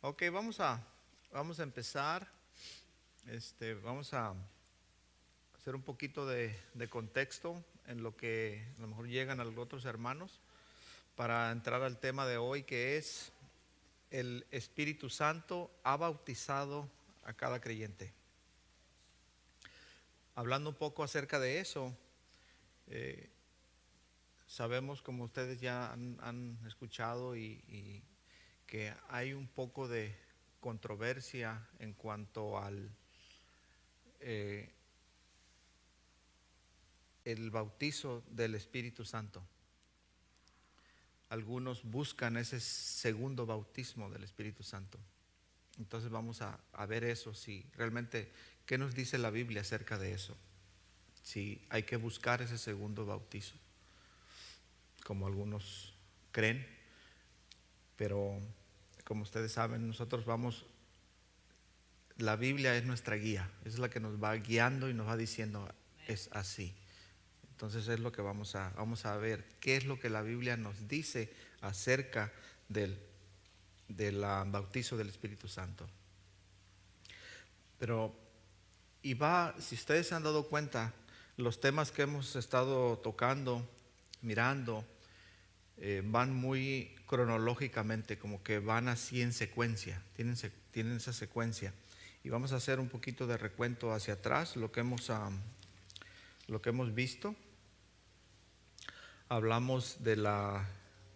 Ok, vamos a empezar. Vamos a hacer un poquito de contexto en lo que a lo mejor llegan a los otros hermanos para entrar al tema de hoy, que es el Espíritu Santo ha bautizado a cada creyente. Hablando un poco acerca de eso, eh, sabemos, como ustedes ya han escuchado, y que hay un poco de controversia en cuanto al eh, el bautizo del Espíritu Santo. Algunos buscan ese segundo bautismo del Espíritu Santo. Entonces vamos a ver eso, si realmente, ¿qué nos dice la Biblia acerca de eso? Si hay que buscar ese segundo bautizo, como algunos creen, pero como ustedes saben, la Biblia es nuestra guía, es la que nos va guiando y nos va diciendo, es así. Entonces es lo que vamos a ver, qué es lo que la Biblia nos dice acerca del bautizo del Espíritu Santo. Pero, si ustedes se han dado cuenta, los temas que hemos estado tocando, mirando, van muy cronológicamente, como que van así en secuencia, tienen esa secuencia. Y vamos a hacer un poquito de recuento hacia atrás, lo que hemos visto. Hablamos de la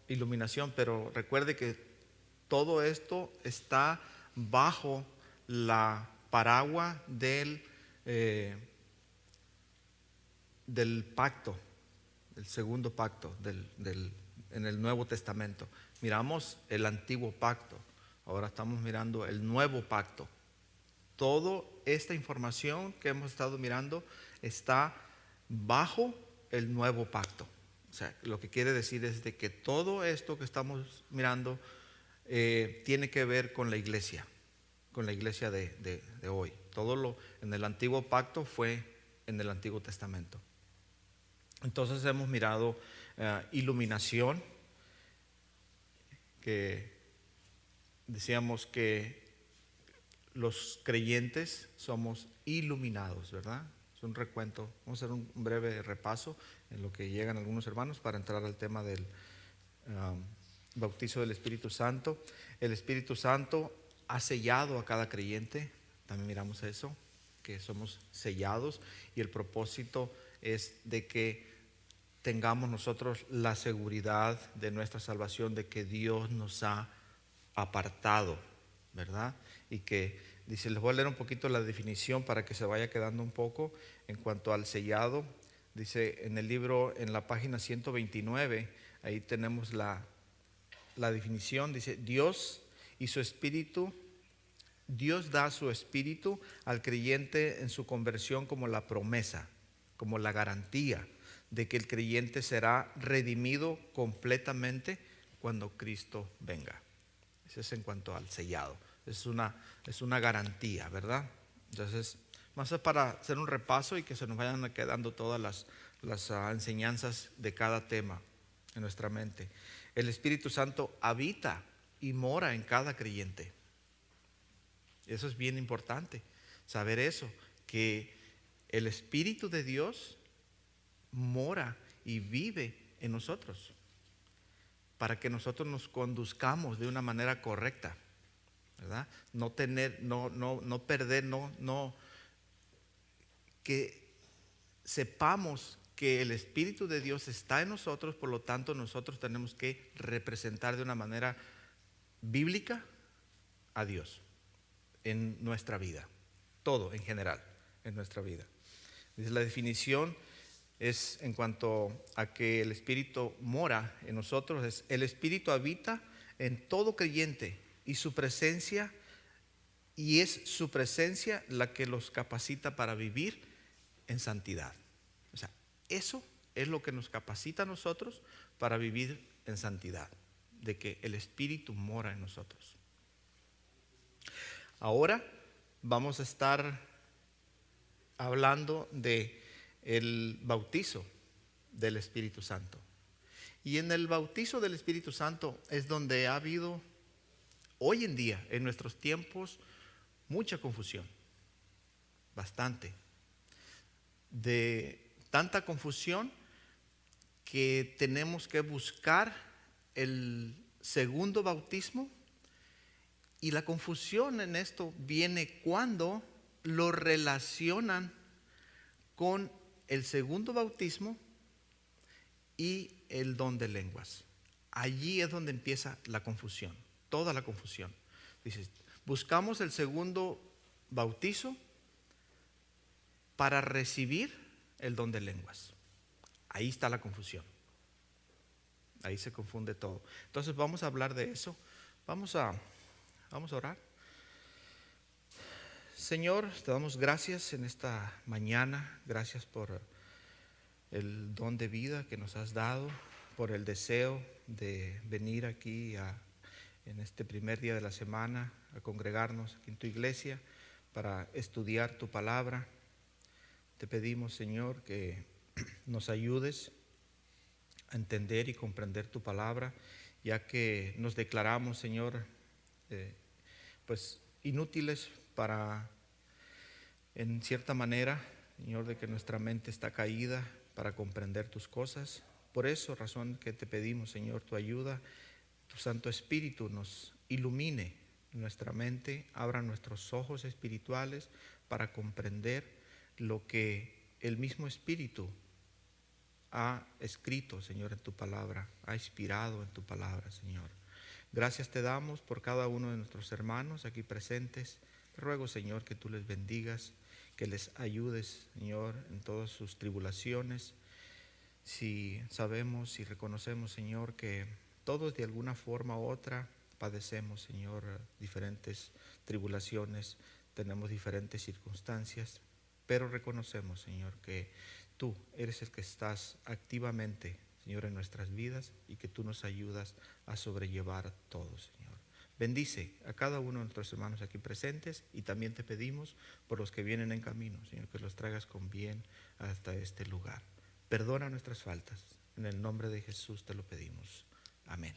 iluminación, pero recuerde que todo esto está bajo la paraguas del pacto, el segundo pacto en el Nuevo Testamento. Miramos el antiguo pacto, ahora estamos mirando el nuevo pacto. Toda esta información que hemos estado mirando está bajo el nuevo pacto. O sea, lo que quiere decir es de que todo esto que estamos mirando tiene que ver con la iglesia de hoy. Todo lo en el antiguo pacto fue en el Antiguo Testamento. Entonces hemos mirado iluminación, que decíamos que los creyentes somos iluminados, ¿verdad? Es un recuento. Vamos a hacer un breve repaso en lo que llegan algunos hermanos para entrar al tema del bautizo del Espíritu Santo. El Espíritu Santo ha sellado a cada creyente, también miramos eso, que somos sellados, y el propósito es de que tengamos nosotros la seguridad de nuestra salvación, de que Dios nos ha apartado, ¿verdad? Y que dice, les voy a leer un poquito la definición para que se vaya quedando un poco en cuanto al sellado. Dice en el libro, en la página 129, ahí tenemos la definición. Dice, Dios y su Espíritu, Dios da su Espíritu al creyente en su conversión como la promesa, como la garantía de que el creyente será redimido completamente cuando Cristo venga. Eso es en cuanto al sellado. Es una garantía, ¿verdad? Entonces, más es para hacer un repaso y que se nos vayan quedando todas las enseñanzas de cada tema en nuestra mente. El Espíritu Santo habita y mora en cada creyente. Eso es bien importante, saber eso, que el Espíritu de Dios mora y vive en nosotros, para que nosotros nos conduzcamos de una manera correcta, ¿verdad? No perder, que sepamos que el Espíritu de Dios está en nosotros, por lo tanto nosotros tenemos que representar de una manera bíblica a Dios en nuestra vida, todo en general en nuestra vida. Dice, la definición es en cuanto a que el Espíritu mora en nosotros, es el Espíritu habita en todo creyente y es su presencia la que los capacita para vivir en santidad. O sea, eso es lo que nos capacita a nosotros para vivir en santidad, de que el Espíritu mora en nosotros. Ahora vamos a estar hablando de el bautizo del Espíritu Santo. Y en el bautizo del Espíritu Santo es donde ha habido hoy en día, en nuestros tiempos, mucha confusión, bastante. De tanta confusión que tenemos que buscar el segundo bautismo, y la confusión en esto viene cuando lo relacionan con el segundo bautismo y el don de lenguas. Allí es donde empieza la confusión, toda la confusión. Dices, buscamos el segundo bautizo para recibir el don de lenguas. Ahí está la confusión. Ahí se confunde todo. Entonces vamos a hablar de eso. Vamos a orar. Señor, te damos gracias en esta mañana. Gracias por el don de vida que nos has dado, por el deseo de venir aquí en este primer día de la semana a congregarnos aquí en tu iglesia para estudiar tu palabra. Te pedimos, Señor, que nos ayudes a entender y comprender tu palabra, ya que nos declaramos, Señor, pues inútiles para, en cierta manera, Señor, de que nuestra mente está caída para comprender tus cosas. Por eso, razón que te pedimos, Señor, tu ayuda, tu Santo Espíritu nos ilumine nuestra mente, abra nuestros ojos espirituales para comprender lo que el mismo Espíritu ha escrito, Señor, en tu palabra, ha inspirado en tu palabra, Señor. Gracias te damos por cada uno de nuestros hermanos aquí presentes. Te ruego, Señor, que tú les bendigas, que les ayudes, Señor, en todas sus tribulaciones. Si sabemos y reconocemos, Señor, que todos de alguna forma u otra padecemos, Señor, diferentes tribulaciones, tenemos diferentes circunstancias, pero reconocemos, Señor, que tú eres el que estás activamente, Señor, en nuestras vidas y que tú nos ayudas a sobrellevar todo, Señor. Bendice a cada uno de nuestros hermanos aquí presentes y también te pedimos por los que vienen en camino, Señor, que los traigas con bien hasta este lugar. Perdona nuestras faltas. En el nombre de Jesús te lo pedimos. Amén.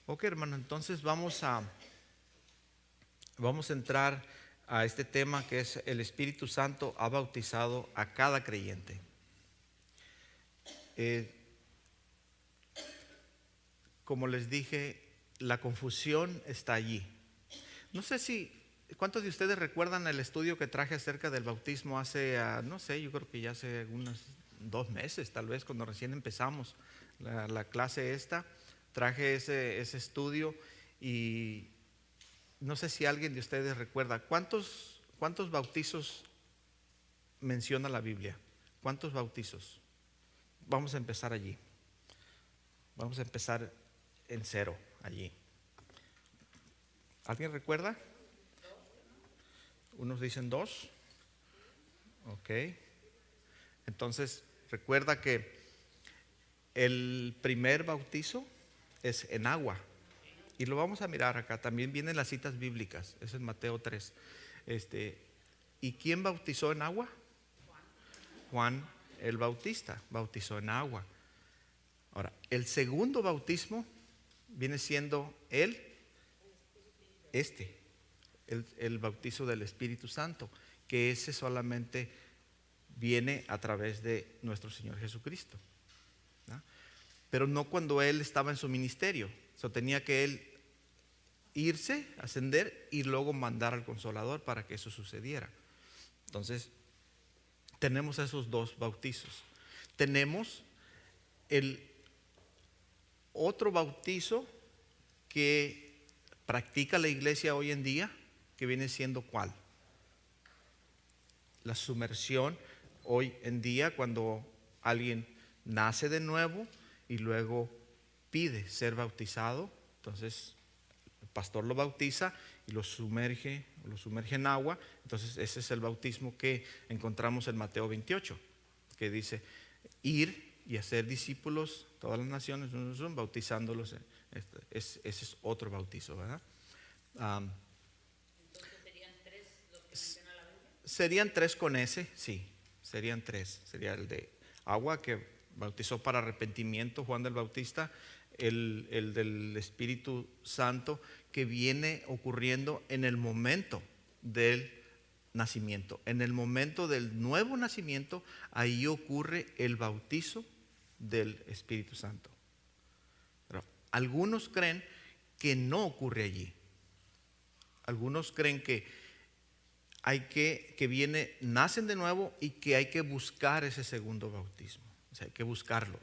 Ok, hermano, entonces vamos a entrar a este tema que es el Espíritu Santo ha bautizado a cada creyente. Como les dije, la confusión está allí. No sé si, ¿cuántos de ustedes recuerdan el estudio que traje acerca del bautismo hace, no sé, yo creo que ya hace unos 2 meses, tal vez, cuando recién empezamos la clase esta? Traje ese estudio y no sé si alguien de ustedes recuerda, ¿cuántos bautizos menciona la Biblia? ¿Cuántos bautizos? Vamos a empezar allí. Vamos a empezar en 0 allí. ¿Alguien recuerda? Unos dicen 2. Ok. Entonces, recuerda que el primer bautizo es en agua. Y lo vamos a mirar acá. También vienen las citas bíblicas. Es en Mateo 3. ¿Y quién bautizó en agua? Juan el Bautista bautizó en agua. Ahora, el segundo bautismo viene siendo el bautizo del Espíritu Santo, que ese solamente viene a través de nuestro Señor Jesucristo, ¿no? Pero no cuando Él estaba en su ministerio. Tenía que Él irse, ascender y luego mandar al Consolador para que eso sucediera. Entonces, tenemos esos 2 bautizos. Tenemos el otro bautizo que practica la iglesia hoy en día, que viene siendo ¿cuál? La sumersión hoy en día, cuando alguien nace de nuevo y luego pide ser bautizado. Entonces el pastor lo bautiza y lo sumerge en agua. Entonces ese es el bautismo que encontramos en Mateo 28, que dice ir y hacer discípulos todas las naciones, bautizándolos. Ese es otro bautizo, ¿verdad? Entonces serían 3 lo que menciona la Biblia. Serían 3 con ese, sí, serían 3. Sería el de agua, que bautizó para arrepentimiento Juan del Bautista, el del Espíritu Santo que viene ocurriendo en el momento del nacimiento. En el momento del nuevo nacimiento, ahí ocurre el bautizo del Espíritu Santo. Pero algunos creen que no ocurre allí. Algunos creen que nacen de nuevo y que hay que buscar ese segundo bautismo. O sea, hay que buscarlo.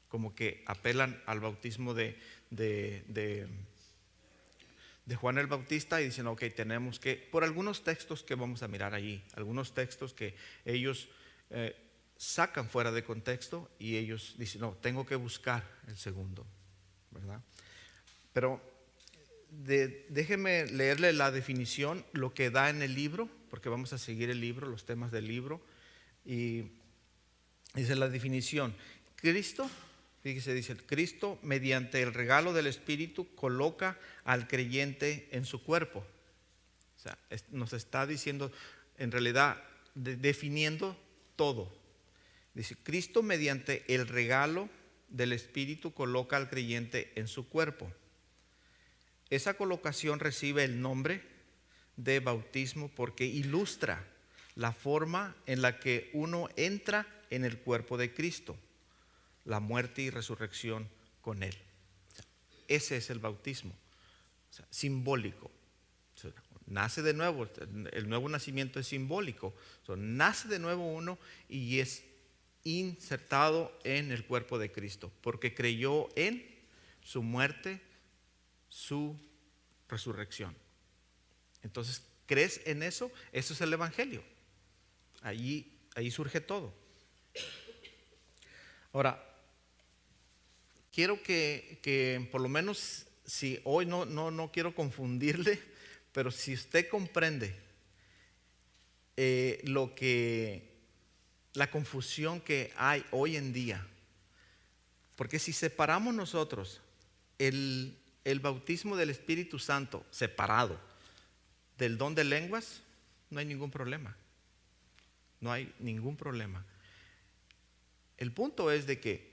Como que apelan al bautismo de Juan el Bautista y dicen, ok, tenemos que, por algunos textos que vamos a mirar allí, algunos textos que ellos sacan fuera de contexto y ellos dicen, no, tengo que buscar el segundo, ¿verdad? Pero déjeme leerle la definición, lo que da en el libro, porque vamos a seguir el libro, los temas del libro, y dice la definición, Cristo, fíjese, dice, Cristo mediante el regalo del Espíritu coloca al creyente en su cuerpo. O sea, nos está diciendo, en realidad, definiendo todo. Dice, Cristo mediante el regalo del Espíritu coloca al creyente en su cuerpo. Esa colocación recibe el nombre de bautismo porque ilustra la forma en la que uno entra en el cuerpo de Cristo, la muerte y resurrección con Él. O sea, ese es el bautismo, o sea, simbólico. O sea, nace de nuevo, el nuevo nacimiento es simbólico. O sea, nace de nuevo uno y es insertado en el cuerpo de Cristo, porque creyó en su muerte, su resurrección. Entonces, ¿crees en eso? Eso es el Evangelio. Ahí surge todo. Ahora, quiero que por lo menos, si hoy no quiero confundirle, pero si usted comprende la confusión que hay hoy en día, porque si separamos nosotros el bautismo del Espíritu Santo separado del don de lenguas, no hay ningún problema. No hay ningún problema. El punto es de que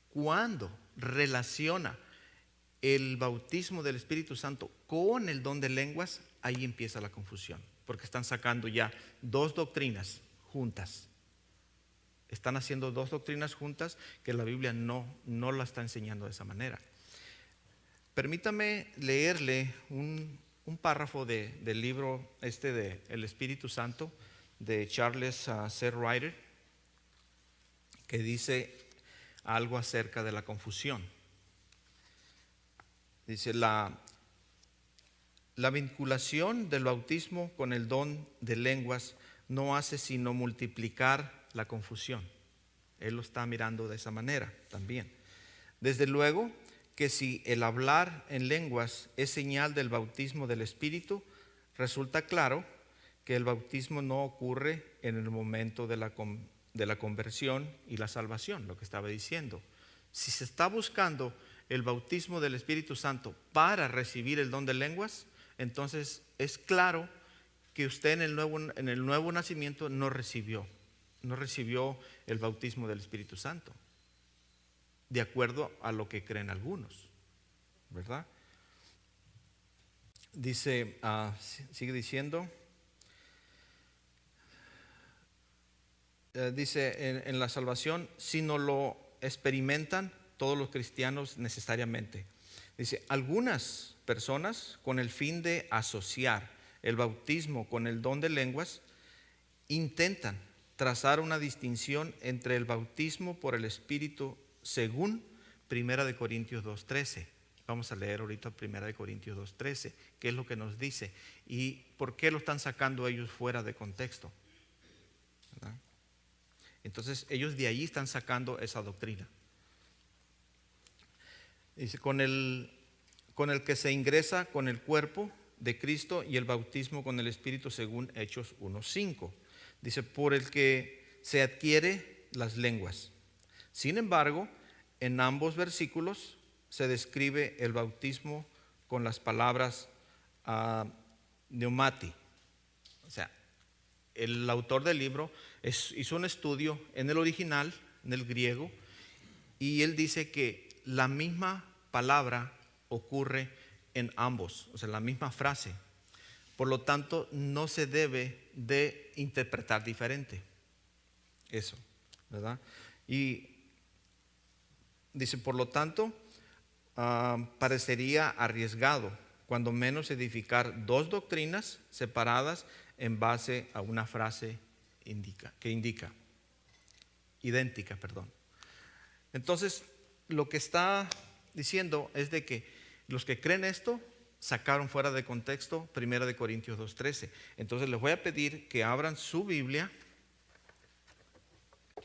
cuando relaciona el bautismo del Espíritu Santo con el don de lenguas, ahí empieza la confusión, porque están sacando ya dos doctrinas juntas. Están haciendo dos doctrinas juntas que la Biblia no la está enseñando de esa manera. Permítame leerle un párrafo del libro de El Espíritu Santo de Charles C. Ryder, que dice algo acerca de la confusión. Dice, la vinculación del bautismo con el don de lenguas no hace sino multiplicar la confusión. Él lo está mirando de esa manera también. Desde luego que si el hablar en lenguas es señal del bautismo del Espíritu, resulta claro que el bautismo no ocurre en el momento de la conversión y la salvación, lo que estaba diciendo. Si se está buscando el bautismo del Espíritu Santo para recibir el don de lenguas, entonces es claro que usted en el nuevo nacimiento no recibió el bautismo del Espíritu Santo, de acuerdo a lo que creen algunos, ¿verdad? Dice, sigue diciendo, dice en la salvación, si no lo experimentan todos los cristianos necesariamente. Dice, algunas personas con el fin de asociar el bautismo con el don de lenguas intentan trazar una distinción entre el bautismo por el Espíritu según 1 Corintios 2:13. Vamos a leer ahorita 1 Corintios 2:13, qué es lo que nos dice y por qué lo están sacando ellos fuera de contexto, ¿verdad? Entonces ellos de ahí están sacando esa doctrina. Dice, con el que se ingresa con el cuerpo de Cristo y el bautismo con el Espíritu según Hechos 1:5. Dice, por el que se adquiere las lenguas. Sin embargo, en ambos versículos se describe el bautismo con las palabras pneumati. O sea, el autor del libro hizo un estudio en el original, en el griego, y él dice que la misma palabra ocurre en ambos, o sea, la misma frase. Por lo tanto, no se debe de interpretar diferente. Eso, ¿verdad? Y dice, por lo tanto, parecería arriesgado, cuando menos, edificar dos doctrinas separadas en base a una frase idéntica. Entonces, lo que está diciendo es de que los que creen esto sacaron fuera de contexto 1 Corintios 2:13. Entonces les voy a pedir que abran su Biblia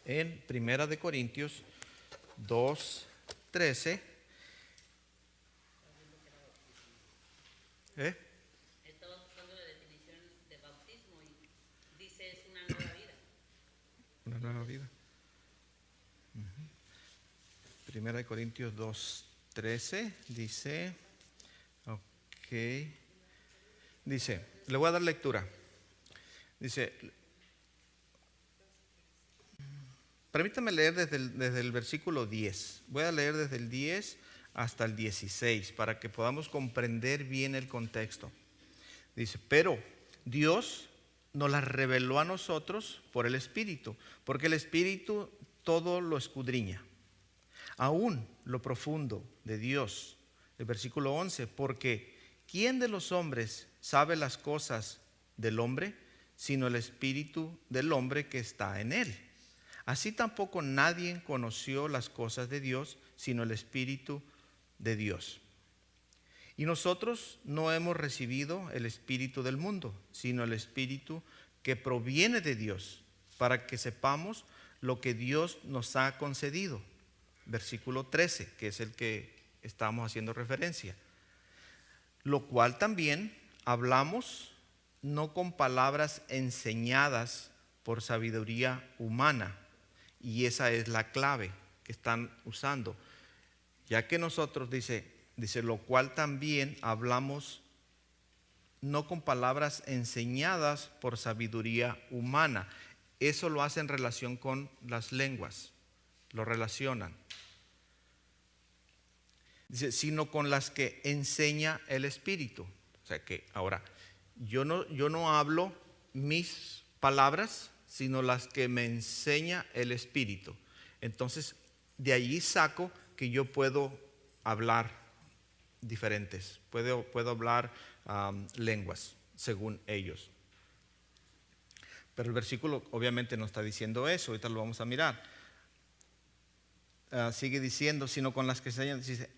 en 1 Corintios 2:13. Estaba buscando la definición de bautismo y dice es una nueva vida. Una nueva vida. 1 Corintios 2:13 dice, dice, le voy a dar lectura. Dice, permítame leer desde el versículo 10. Voy a leer desde el 10 hasta el 16 para que podamos comprender bien el contexto. Dice, pero Dios nos las reveló a nosotros por el Espíritu, porque el Espíritu todo lo escudriña, aún lo profundo de Dios. El versículo 11, porque ¿quién de los hombres sabe las cosas del hombre, sino el Espíritu del hombre que está en él? Así tampoco nadie conoció las cosas de Dios, sino el Espíritu de Dios. Y nosotros no hemos recibido el espíritu del mundo, sino el Espíritu que proviene de Dios, para que sepamos lo que Dios nos ha concedido. Versículo 13, que es el que estamos haciendo referencia. Lo cual también hablamos no con palabras enseñadas por sabiduría humana. Y esa es la clave que están usando. Ya que nosotros, dice, lo cual también hablamos no con palabras enseñadas por sabiduría humana. Eso lo hace en relación con las lenguas, lo relacionan. Dice, sino con las que enseña el Espíritu. O sea que ahora, yo no hablo mis palabras, sino las que me enseña el Espíritu. Entonces, de allí saco que yo puedo hablar diferentes, puedo hablar lenguas según ellos. Pero el versículo obviamente no está diciendo eso, ahorita lo vamos a mirar. Sigue diciendo, sino con las que se enseñan, dice,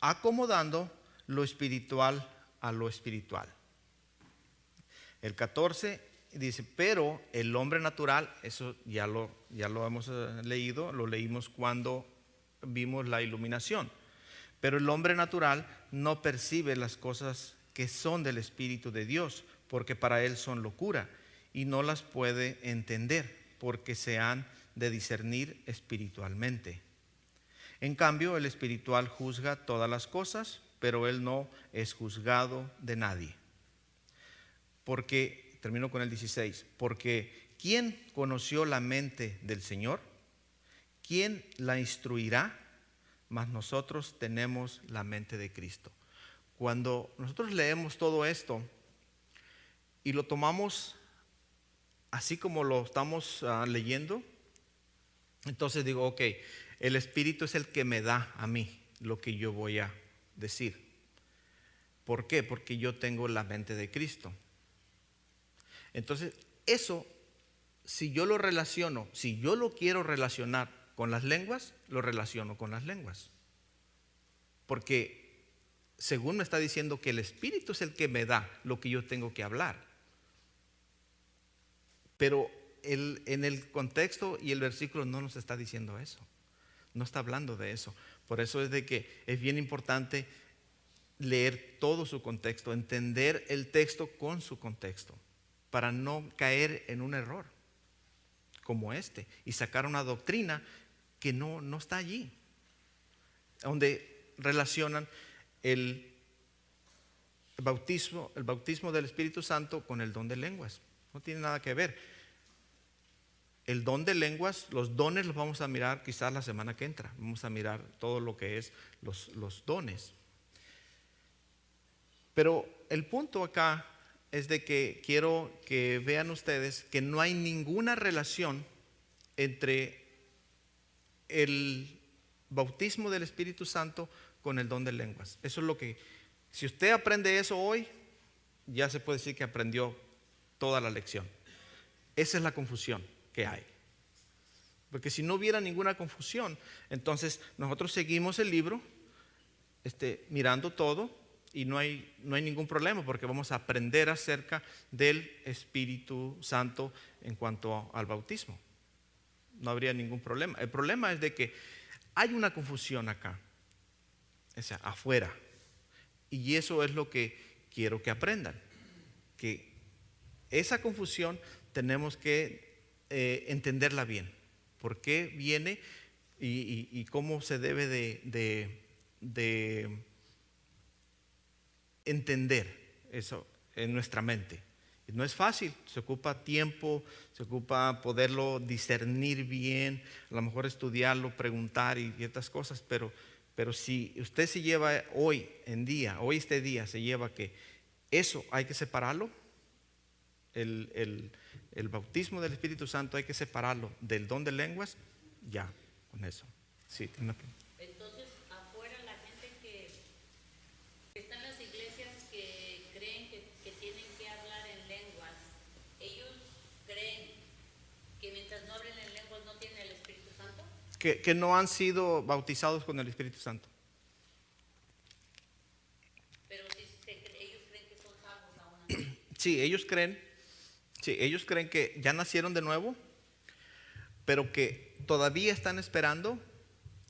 acomodando lo espiritual a lo espiritual. El 14 dice, pero el hombre natural, eso ya lo hemos leído, lo leímos cuando vimos la iluminación. Pero el hombre natural no percibe las cosas que son del Espíritu de Dios, porque para él son locura, y no las puede entender, porque se han de discernir espiritualmente. En cambio, el espiritual juzga todas las cosas, pero él no es juzgado de nadie. Porque, termino con el 16, porque ¿quién conoció la mente del Señor? ¿Quién la instruirá? Mas nosotros tenemos la mente de Cristo. Cuando nosotros leemos todo esto y lo tomamos así como lo estamos leyendo, entonces digo, ok, el Espíritu es el que me da a mí lo que yo voy a decir. ¿Por qué? Porque yo tengo la mente de Cristo. Entonces, eso, si yo lo relaciono, si yo lo quiero relacionar con las lenguas, lo relaciono con las lenguas. Porque según me está diciendo que el Espíritu es el que me da lo que yo tengo que hablar. Pero en el contexto y el versículo no nos está diciendo eso. No está hablando de eso. Por eso es de que es bien importante leer todo su contexto, entender el texto con su contexto, para no caer en un error como este y sacar una doctrina que no está allí, donde relacionan el bautismo del Espíritu Santo con el don de lenguas. No tiene nada que ver. El don de lenguas, los dones los vamos a mirar quizás la semana que entra. Vamos a mirar todo lo que es los dones. Pero el punto acá es de que quiero que vean ustedes que no hay ninguna relación entre el bautismo del Espíritu Santo con el don de lenguas. Eso es lo que, si usted aprende eso hoy, ya se puede decir que aprendió toda la lección. Esa es la confusión que hay. Porque si no hubiera ninguna confusión, entonces nosotros seguimos el libro, mirando todo, y no hay ningún problema, porque vamos a aprender acerca del Espíritu Santo en cuanto al bautismo. No habría ningún problema. El problema es de que hay una confusión acá, o sea, afuera. Y eso es lo que quiero que aprendan. Que esa confusión tenemos que entenderla bien. ¿Por qué viene y cómo se debe de entender eso en nuestra mente? No es fácil, se ocupa tiempo, se ocupa poderlo discernir bien, a lo mejor estudiarlo, preguntar y estas cosas, pero si usted se lleva hoy este día se lleva que eso hay que separarlo, el bautismo del Espíritu Santo hay que separarlo del don de lenguas, ya, con eso. Sí, tiene una pregunta. Entonces, afuera la gente que está en las iglesias que creen que tienen que hablar en lenguas, ellos creen que mientras no hablen en lenguas no tienen el Espíritu Santo. Que no han sido bautizados con el Espíritu Santo. Pero si ellos creen que son salvos aún así. Sí, ellos creen que ya nacieron de nuevo, pero que todavía están esperando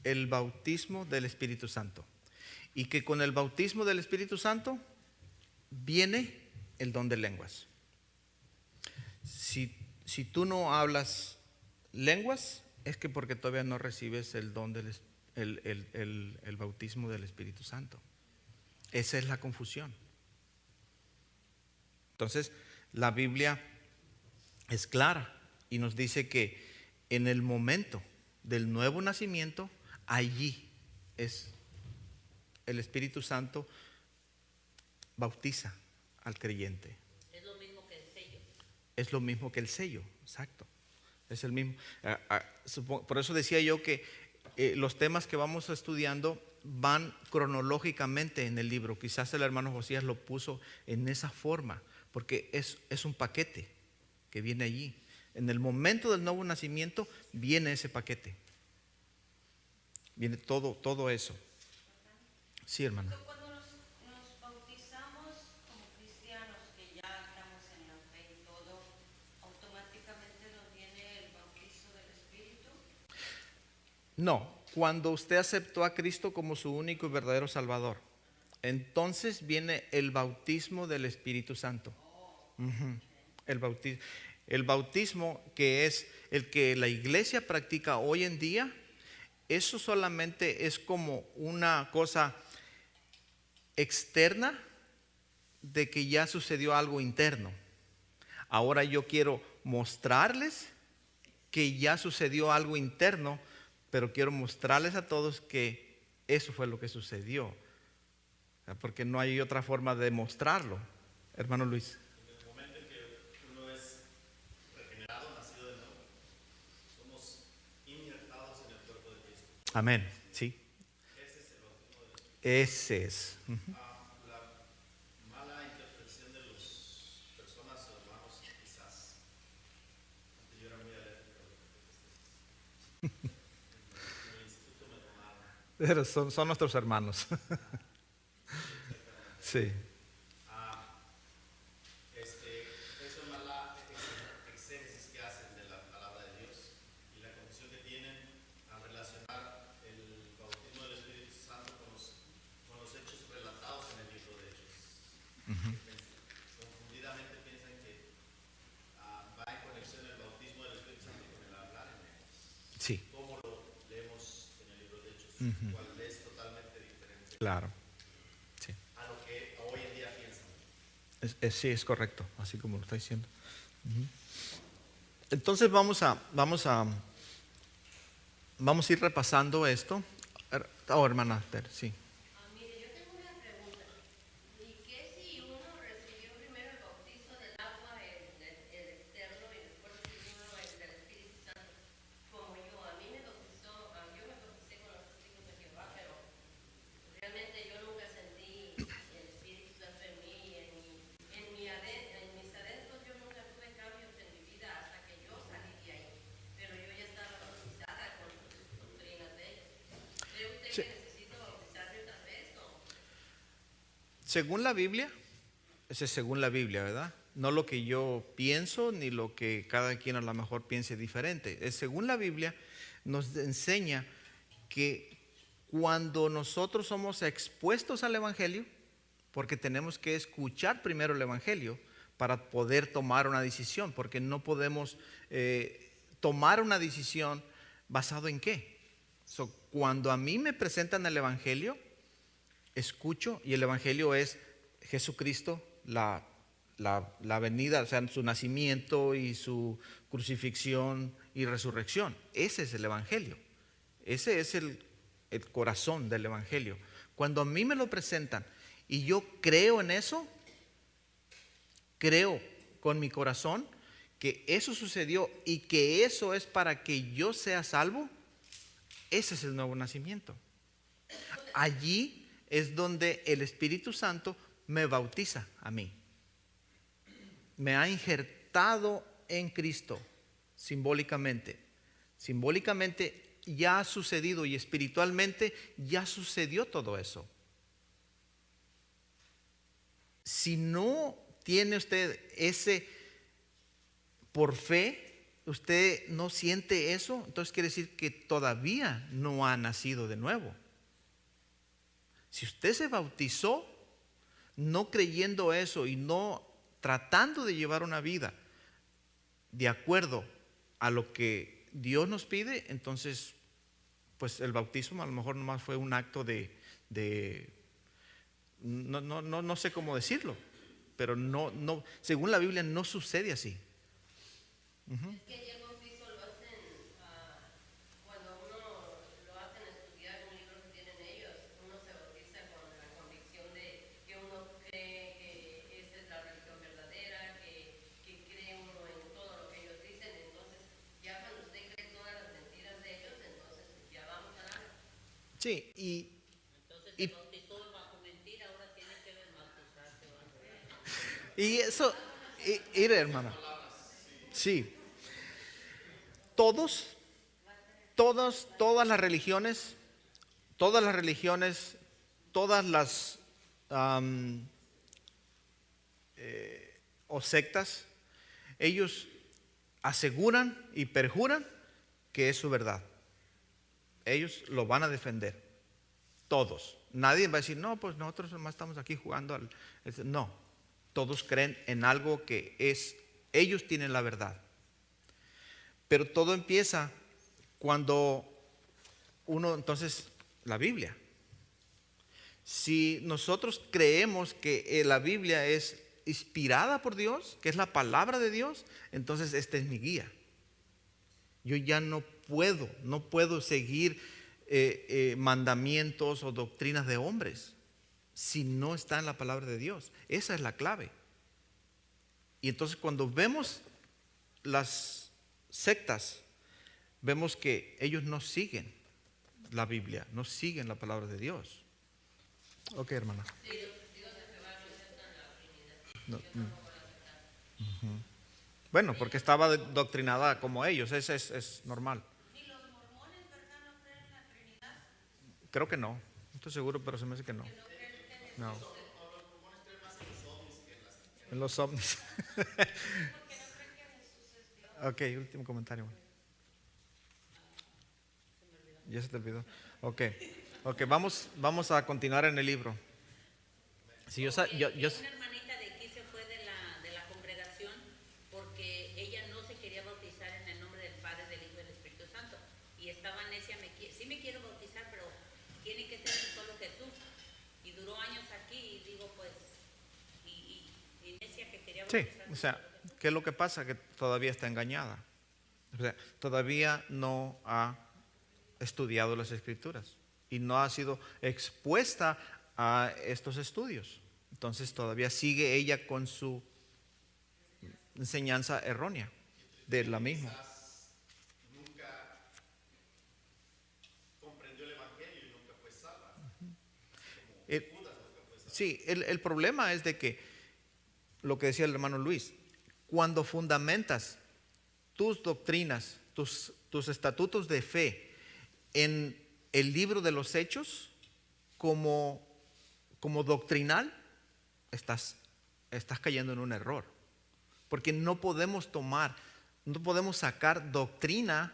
el bautismo del Espíritu Santo. Y que con el bautismo del Espíritu Santo viene el don de lenguas. Si tú no hablas lenguas, es que porque todavía no recibes el don el bautismo del Espíritu Santo. Esa es la confusión. Entonces, la Biblia es clara y nos dice que en el momento del nuevo nacimiento, allí es el Espíritu Santo bautiza al creyente. Es lo mismo que el sello. Es lo mismo que el sello, exacto. Es el mismo. Por eso decía yo que los temas que vamos estudiando van cronológicamente en el libro. Quizás el hermano Josías lo puso en esa forma, porque es un paquete que viene allí. En el momento del nuevo nacimiento viene ese paquete. Viene todo eso. Sí, hermana. Cuando nos bautizamos como cristianos, que ya estamos en la fe y todo, ¿automáticamente nos viene el bautizo del Espíritu? No, cuando usted aceptó a Cristo como su único y verdadero Salvador, entonces viene el bautismo del Espíritu Santo. Uh-huh. El bautismo que es el que la iglesia practica hoy en día, eso solamente es como una cosa externa de que ya sucedió algo interno. Ahora yo quiero mostrarles que ya sucedió algo interno, pero quiero mostrarles a todos que eso fue lo que sucedió, porque no hay otra forma de mostrarlo. Hermano Luis. En el momento en que uno es regenerado, nacido de nuevo, somos injertados en el cuerpo de Cristo. Amén, sí. Ese es el bautismo del Espíritu. Ese es. Uh-huh. La mala interpretación de las personas o hermanos, quizás, antes yo era muy alérgico a los pentecostales. En el instituto me tomaron. Pero son nuestros hermanos. Sí. Eso es mala exégesis que hacen de la palabra de Dios y la confusión que tienen al relacionar el bautismo del Espíritu Santo con los hechos relatados en el libro de Hechos. Uh-huh. Confundidamente piensan que va en conexión el bautismo del Espíritu Santo con el hablar en lenguas. Sí. Como lo leemos en el libro de Hechos, Uh-huh. cual es totalmente diferente. Claro. A lo que hoy en día piensan. Sí, es correcto, así como lo está diciendo. Uh-huh. Entonces vamos a ir repasando esto. Oh, hermana Ter, sí. Mire, yo tengo una pregunta. ¿Y qué si uno recibió primero el bautizo del agua, el externo, y después recibió uno el del Espíritu Santo? Como yo, a mí me bautizó, yo me bauticé con los testigos de Jehová, pero realmente yo nunca sentí el Espíritu Santo en mí, en mis adentros yo nunca tuve cambios en mi vida hasta que yo salí de ahí. Pero yo ya estaba bautizada con sus doctrinas de ellos. ¿Cree usted Sí. que necesito bautizarme otra vez o? Según la Biblia, ese es según la Biblia, ¿verdad? No lo que yo pienso ni lo que cada quien a lo mejor piense diferente. Es según la Biblia nos enseña que cuando nosotros somos expuestos al Evangelio, porque tenemos que escuchar primero el Evangelio para poder tomar una decisión, porque no podemos tomar una decisión basado en qué. Cuando a mí me presentan el Evangelio, escucho, y el Evangelio es Jesucristo, la venida, o sea, su nacimiento y su crucifixión y resurrección. Ese es el Evangelio. Ese es el corazón del Evangelio. Cuando a mí me lo presentan y yo creo en eso, creo con mi corazón que eso sucedió y que eso es para que yo sea salvo, ese es el nuevo nacimiento. Allí es donde el Espíritu Santo me bautiza a mí. Me ha injertado en Cristo simbólicamente. Simbólicamente ya ha sucedido y espiritualmente ya sucedió todo eso. Si no tiene usted ese por fe, usted no siente eso, entonces quiere decir que todavía no ha nacido de nuevo. Si usted se bautizó no creyendo eso y no tratando de llevar una vida de acuerdo a lo que Dios nos pide, entonces pues el bautismo a lo mejor nomás fue un acto no sé cómo decirlo, pero no, según la Biblia no sucede así. Es que ya el bautizo lo hacen cuando uno lo hacen estudiar un libro que tienen ellos. Uno se bautiza con la convicción de que uno cree que esa es la religión verdadera, que cree uno en todo lo que ellos dicen. Entonces, ya cuando usted cree todas las mentiras de ellos, entonces ya vamos a nada. Sí, Entonces Y- se bautizó bajo mentira, ahora tiene que bautizarse bajo. y eso, mire, hermana, sí, todas las religiones, todas las o sectas, ellos aseguran y perjuran que es su verdad. Ellos lo van a defender, todos. Nadie va a decir, no, pues nosotros nomás estamos aquí jugando no, todos creen en algo que es, ellos tienen la verdad. Pero todo empieza cuando uno, entonces, la Biblia. Si nosotros creemos que la Biblia es inspirada por Dios, que es la palabra de Dios, entonces esta es mi guía. Yo ya no puedo seguir mandamientos o doctrinas de hombres si no está en la palabra de Dios. Esa es la clave. Y entonces cuando vemos las sectas, vemos que ellos no siguen la Biblia, no siguen la palabra de Dios. Ok, hermana. No, ujú. Bueno, porque estaba doctrinada como ellos, eso es normal. ¿Y los mormones, verdad, no creen en la Trinidad? Creo que no, no estoy seguro, pero se me hace que no. No. En los ovnis. Ok, último comentario. Ya se te olvidó. Ok, vamos a continuar en el libro. Si yo, Porque yo- una hermanita de aquí se fue de la congregación porque ella no se quería bautizar en el nombre del Padre, del Hijo y del Espíritu Santo. Y estaba necia, sí me quiero bautizar, pero tiene que ser solo Jesús. Y duró años aquí y digo, pues, y necia que quería sí, bautizarse. o sea, ¿qué es lo que pasa? Que todavía está engañada. O sea, todavía no ha estudiado las Escrituras y no ha sido expuesta a estos estudios. Entonces todavía sigue ella con su enseñanza errónea de la misma. Quizás nunca comprendió el Evangelio y nunca fue salva. El- Judas nunca fue salvo. sí, el problema es de que, lo que decía el hermano Luis, cuando fundamentas tus doctrinas, tus estatutos de fe en el libro de los Hechos como doctrinal, estás cayendo en un error. Porque no podemos sacar doctrina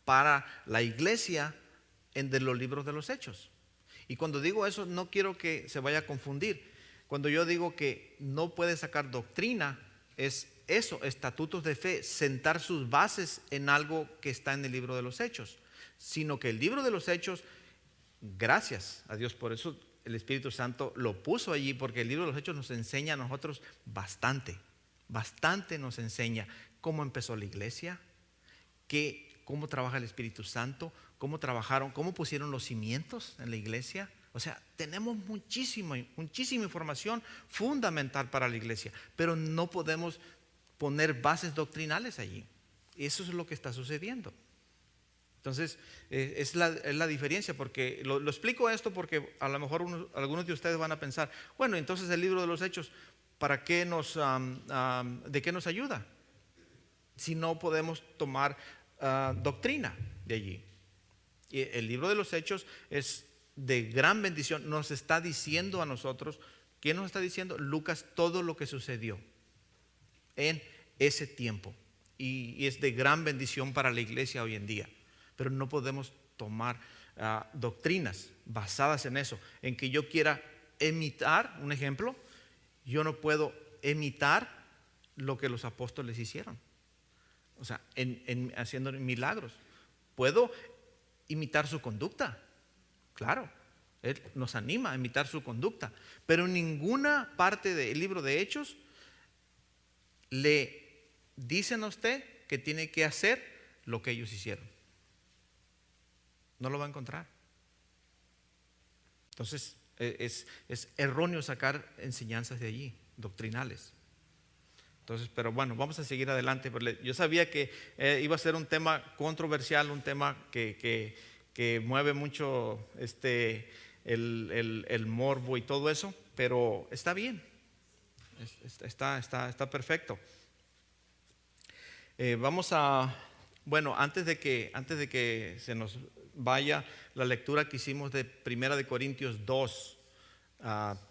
para la iglesia de los libros de los Hechos. Y cuando digo eso, no quiero que se vaya a confundir. Cuando yo digo que no puede sacar doctrina, es eso, estatutos de fe, sentar sus bases en algo que está en el libro de los Hechos. Sino que el libro de los Hechos, gracias a Dios por eso, el Espíritu Santo lo puso allí, porque el libro de los Hechos nos enseña a nosotros bastante nos enseña cómo empezó la iglesia, cómo trabaja el Espíritu Santo, cómo pusieron los cimientos en la iglesia. O sea, tenemos muchísima información fundamental para la iglesia, pero no podemos poner bases doctrinales allí. Eso es lo que está sucediendo. Entonces, es la diferencia, porque lo explico esto porque a lo mejor algunos de ustedes van a pensar, bueno, entonces el libro de los Hechos, ¿para qué de qué nos ayuda? Si no podemos tomar doctrina de allí. Y el libro de los Hechos es de gran bendición. Nos está diciendo a nosotros, ¿quién nos está diciendo? Lucas, todo lo que sucedió en ese tiempo. Y es de gran bendición para la iglesia hoy en día. Pero no podemos tomar doctrinas basadas en eso, en que yo quiera imitar, un ejemplo, yo no puedo imitar lo que los apóstoles hicieron. O sea, haciendo milagros. Puedo imitar su conducta, claro. Él nos anima a imitar su conducta. Pero en ninguna parte del libro de Hechos le dicen a usted que tiene que hacer lo que ellos hicieron. No lo va a encontrar. Entonces es erróneo sacar enseñanzas de allí, doctrinales. Entonces, pero bueno, vamos a seguir adelante. Yo sabía que iba a ser un tema controversial, un tema que mueve mucho el morbo y todo eso, pero está bien, está perfecto. Vamos a, bueno, antes de que se nos vaya la lectura que hicimos de 1 Corintios 2,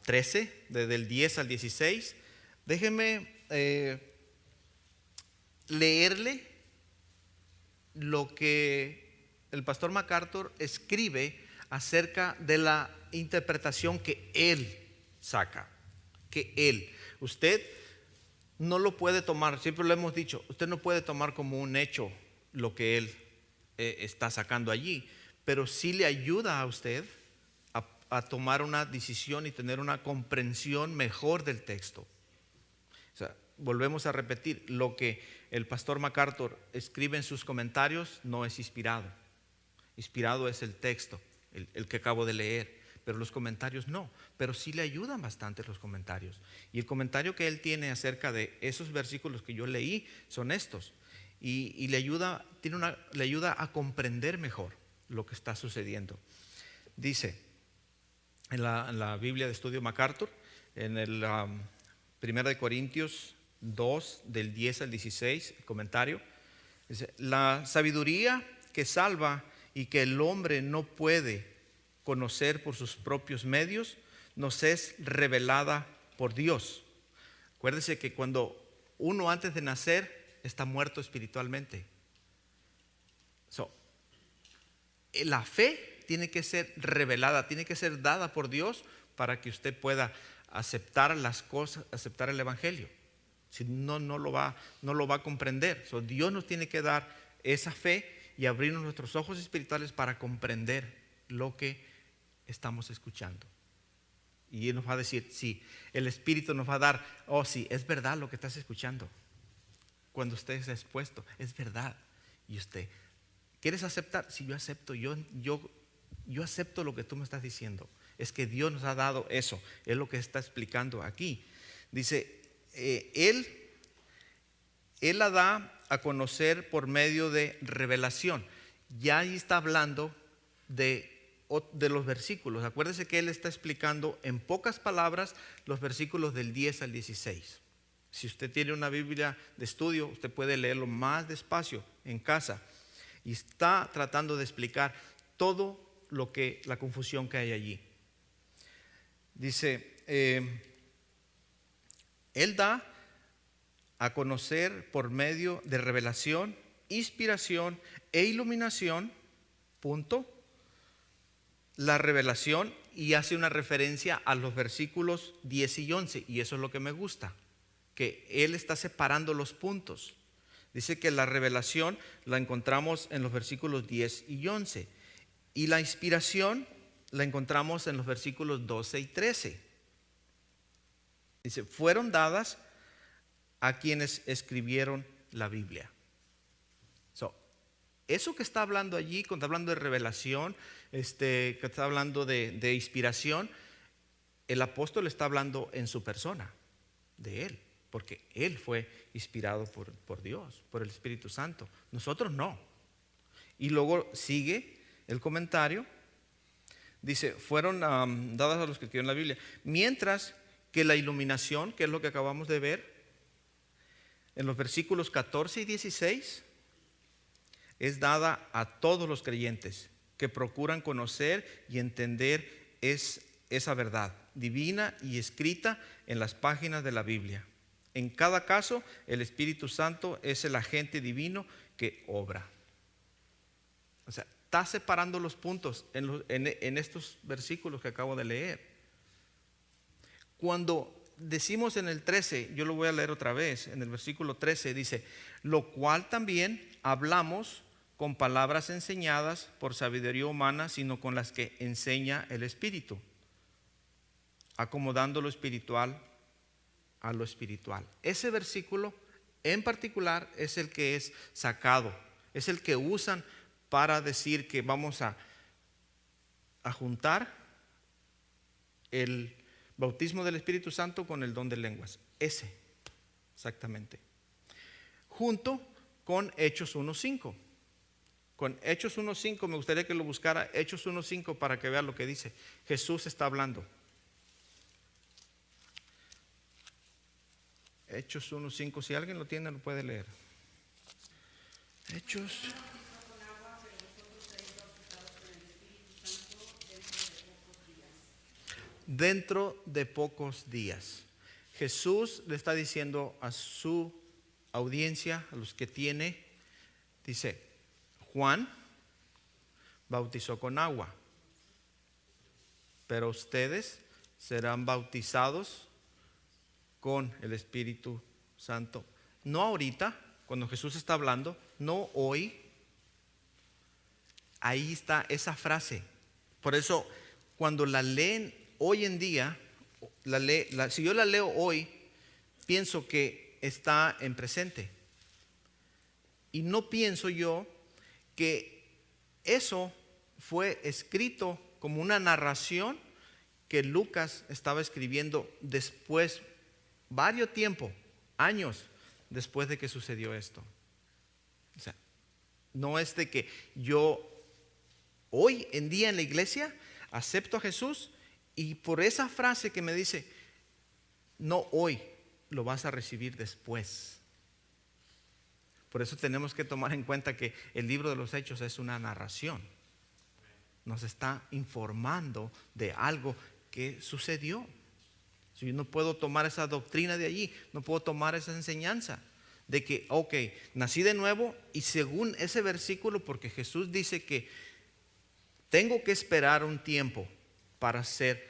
13, del 10 al 16, déjenme leerle lo que el pastor MacArthur escribe acerca de la interpretación que él saca, usted no lo puede tomar, siempre lo hemos dicho, usted no puede tomar como un hecho lo que él está sacando allí, pero sí le ayuda a usted a tomar una decisión y tener una comprensión mejor del texto. O sea, volvemos a repetir, lo que el pastor MacArthur escribe en sus comentarios no es inspirado. Inspirado es el texto, el que acabo de leer, pero los comentarios no. Pero sí le ayudan bastante los comentarios. Y el comentario que él tiene acerca de esos versículos que yo leí son estos. Y le ayuda a comprender mejor lo que está sucediendo. Dice en la Biblia de Estudio MacArthur, en el 1 Corintios 2, del 10 al 16, el comentario, dice: la sabiduría que salva y que el hombre no puede conocer por sus propios medios, nos es revelada por Dios. Acuérdese que cuando uno antes de nacer está muerto espiritualmente. La fe tiene que ser revelada, tiene que ser dada por Dios para que usted pueda aceptar las cosas, aceptar el evangelio. Si no, no lo va a comprender. Dios nos tiene que dar esa fe y abrirnos nuestros ojos espirituales para comprender lo que estamos escuchando. Y Él nos va a decir, sí, el Espíritu nos va a dar, oh sí, es verdad lo que estás escuchando. Cuando usted está expuesto, es verdad. Y usted, ¿quieres aceptar? Sí, yo acepto, yo acepto lo que tú me estás diciendo. Es que Dios nos ha dado eso, es lo que está explicando aquí. Dice, Él la da a conocer por medio de revelación. Ya ahí está hablando de los versículos. Acuérdese que Él está explicando en pocas palabras los versículos del 10 al 16. Si usted tiene una Biblia de estudio, usted puede leerlo más despacio en casa. Y está tratando de explicar todo la confusión que hay allí. Dice, Él da a conocer por medio de revelación, inspiración e iluminación, punto. La revelación, y hace una referencia a los versículos 10 y 11, y eso es lo que me gusta, que Él está separando los puntos. Dice que la revelación la encontramos en los versículos 10 y 11, y la inspiración la encontramos en los versículos 12 y 13. Dice, fueron dadas a quienes escribieron la Biblia. Eso que está hablando allí, cuando está hablando de revelación, que está hablando de inspiración, el apóstol está hablando en su persona, de él, porque él fue inspirado por Dios, por el Espíritu Santo. Nosotros no. Y luego sigue el comentario, dice, fueron dadas a los que escribieron la Biblia, mientras que la iluminación, que es lo que acabamos de ver, en los versículos 14 y 16, es dada a todos los creyentes que procuran conocer y entender esa verdad divina y escrita en las páginas de la Biblia. En cada caso, el Espíritu Santo es el agente divino que obra. O sea, está separando los puntos en estos versículos que acabo de leer. Cuando decimos en el 13, yo lo voy a leer otra vez, en el versículo 13 dice, lo cual también hablamos con palabras enseñadas por sabiduría humana, sino con las que enseña el Espíritu, acomodando lo espiritual a lo espiritual. Ese versículo en particular es el que es sacado, es el que usan para decir que vamos a juntar el bautismo del Espíritu Santo con el don de lenguas. Ese, exactamente. Junto con Hechos 1:5. Con Hechos 1:5 me gustaría que lo buscara, Hechos 1:5, para que vean lo que dice. Jesús está hablando. Hechos 1:5, si alguien lo tiene lo puede leer. Hechos. Dentro de pocos días. Jesús le está diciendo a su audiencia, a los que tiene, dice, Juan bautizó con agua, pero ustedes serán bautizados con el Espíritu Santo. No ahorita, cuando Jesús está hablando, no hoy. Ahí está esa frase. Por eso, cuando la leen hoy en día, si yo la leo hoy, pienso que está en presente. Y no pienso yo que eso fue escrito como una narración que Lucas estaba escribiendo después, varios tiempo, años después de que sucedió esto. O sea, no es de que yo hoy en día en la iglesia acepto a Jesús y por esa frase que me dice, no hoy, lo vas a recibir después. Por eso tenemos que tomar en cuenta que el libro de los Hechos es una narración. Nos está informando de algo que sucedió. Yo no puedo tomar esa doctrina de allí, no puedo tomar esa enseñanza de que, ok, nací de nuevo y según ese versículo, porque Jesús dice que tengo que esperar un tiempo para ser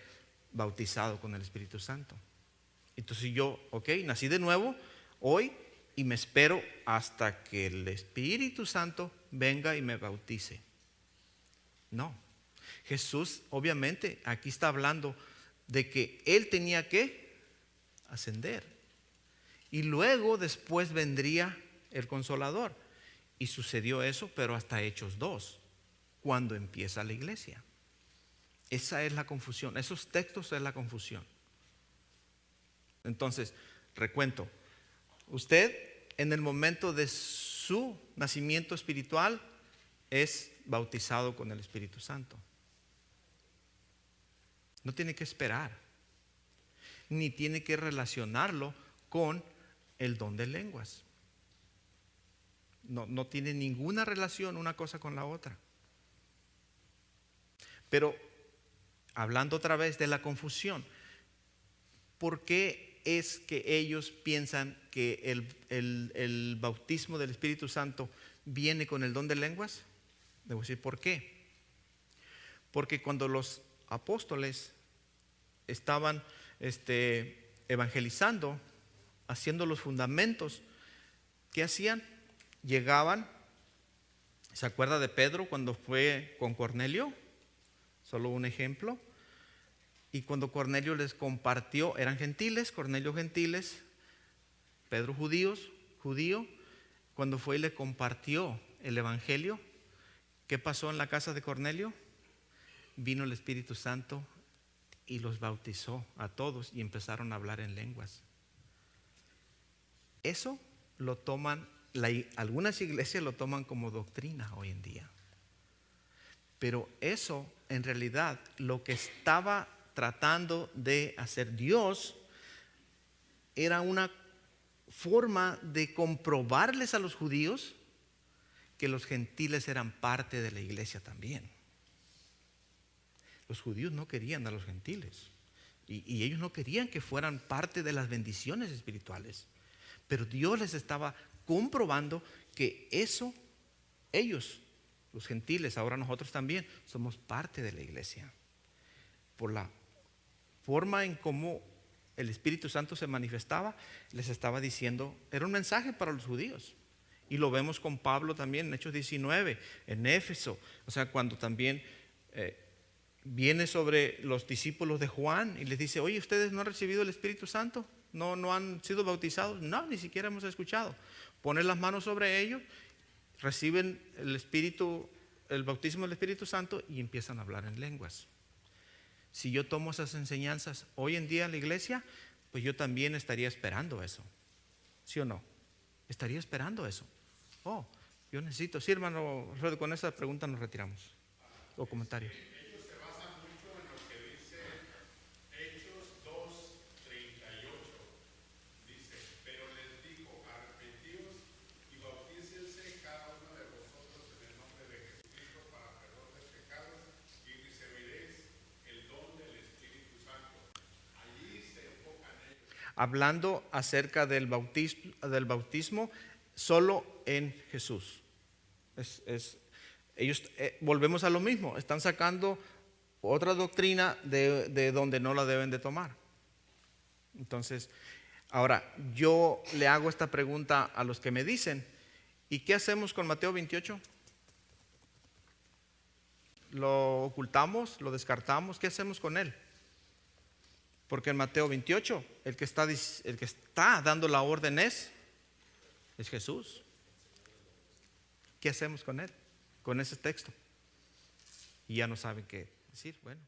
bautizado con el Espíritu Santo. Entonces yo, ok, nací de nuevo hoy y me espero hasta que el Espíritu Santo venga y me bautice. No, Jesús obviamente aquí está hablando de que Él tenía que ascender y luego después vendría el Consolador. Y sucedió eso, pero hasta Hechos 2, cuando empieza la iglesia. Esa es la confusión. Esos textos es la confusión. Entonces, recuento. Usted en el momento de su nacimiento espiritual es bautizado con el Espíritu Santo. No tiene que esperar, ni tiene que relacionarlo con el don de lenguas. No tiene ninguna relación una cosa con la otra. Pero hablando otra vez de la confusión, ¿por qué es que ellos piensan que el bautismo del Espíritu Santo viene con el don de lenguas? Debo decir, ¿por qué? Porque cuando los apóstoles estaban evangelizando, haciendo los fundamentos, ¿qué hacían? Llegaban, ¿se acuerda de Pedro cuando fue con Cornelio? Solo un ejemplo. Y cuando Cornelio les compartió, eran gentiles, Cornelio gentiles, Pedro judío, cuando fue y le compartió el evangelio, ¿qué pasó en la casa de Cornelio? Vino el Espíritu Santo y los bautizó a todos y empezaron a hablar en lenguas. Eso lo toman, algunas iglesias lo toman como doctrina hoy en día. Pero eso, en realidad, lo que estaba tratando de hacer Dios era una forma de comprobarles a los judíos que los gentiles eran parte de la iglesia también. Los judíos no querían a los gentiles y ellos no querían que fueran parte de las bendiciones espirituales. Pero Dios les estaba comprobando que eso, ellos, los gentiles, ahora nosotros también, somos parte de la iglesia. Por la forma en cómo el Espíritu Santo se manifestaba, les estaba diciendo, era un mensaje para los judíos. Y lo vemos con Pablo también en Hechos 19, en Éfeso. O sea, cuando también viene sobre los discípulos de Juan y les dice, oye, ¿ustedes no han recibido el Espíritu Santo? ¿No han sido bautizados? No, ni siquiera hemos escuchado. Ponen las manos sobre ellos, reciben el Espíritu, el bautismo del Espíritu Santo y empiezan a hablar en lenguas. Si yo tomo esas enseñanzas hoy en día en la iglesia, pues yo también estaría esperando eso. ¿Sí o no? Estaría esperando eso. Oh, yo necesito. Sí, hermano Alfredo, con esa pregunta nos retiramos. O comentario. Ellos se basan mucho en lo que dice Hechos 2:38. Dice, pero les dijo, arrepentíos y bautícense cada uno de vosotros en el nombre de Jesucristo para perdón de pecados y recibiréis el don del Espíritu Santo. Allí se enfocan ellos. Hablando acerca del bautismo solo en Jesús. Ellos volvemos a lo mismo, están sacando otra doctrina de donde no la deben de tomar. Entonces, ahora yo le hago esta pregunta a los que me dicen, ¿y qué hacemos con Mateo 28? ¿Lo ocultamos? ¿Lo descartamos? ¿Qué hacemos con él? Porque en Mateo 28 el que está dando la orden es Jesús. ¿Qué hacemos con él? Con ese texto. Y ya no saben qué decir. Bueno.